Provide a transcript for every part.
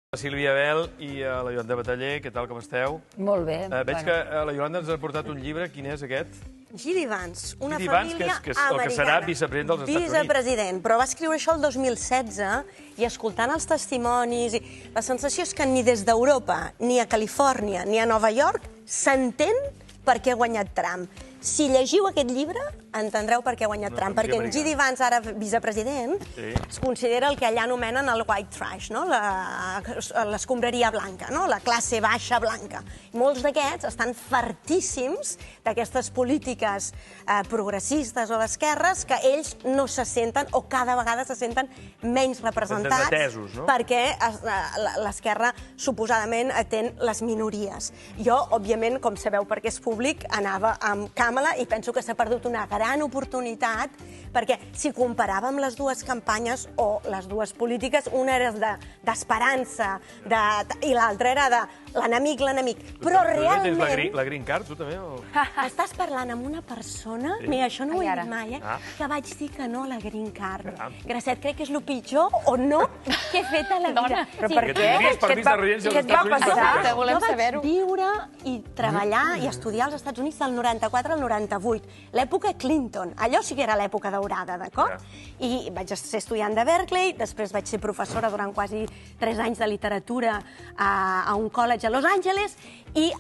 La Sílvia Bel i la Iolanda Bataller, què tal, com esteu? Molt bé. Veig que la Iolanda ens ha portat un llibre. Quin és aquest? G.D. Vance, una G.D. Vance, família que és el que serà vicepresident dels Estats Units. Vicepresident, però va escriure això el 2016 i escoltant els testimonis, la sensació és que ni des d'Europa, ni a Califòrnia, ni a Nova York s'entén per què ha guanyat Trump. Si llegiu aquest llibre, entendreu per què ha guanyat Trump, perquè en G.D. Vance, ara vicepresident, es considera el que allà anomenen el white trash, l'escombraria blanca, la classe baixa blanca. Molts d'aquests estan fartíssims d'aquestes polítiques progressistes o d'esquerres que ells no se senten o cada vegada se senten menys representats perquè l'esquerra suposadament atén les minories. Jo, òbviament, com sabeu perquè és públic, anava amb Kamala i penso que s'ha perdut una gran oportunitat perquè si comparàvem les dues campanyes o les dues polítiques, una era d'esperança i l'altra era de l'enemic. Però realment... Tens la green card, tu també? Estàs parlant amb una persona, mira, això no ho he dit mai, que vaig dir que no a la green card. Gracet, crec que és el pitjor o no que he fet a la vida. Però per què? Què et va passar? Volem saber-ho. Jo vaig viure i treballar i estudiar als Estats Units del 94 al 98, l'època Clinton. Allò sí que era l'època daurada, d'acord? I vaig ser estudiant de Berkeley, després vaig ser professora durant quasi 3 anys de literatura a un college a Los Angeles i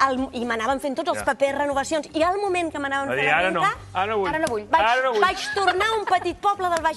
m'anaven fent tots els papers, renovacions, i al moment que m'anaven fent la green card, ara no vull. vaig tornar a un petit poble del Baix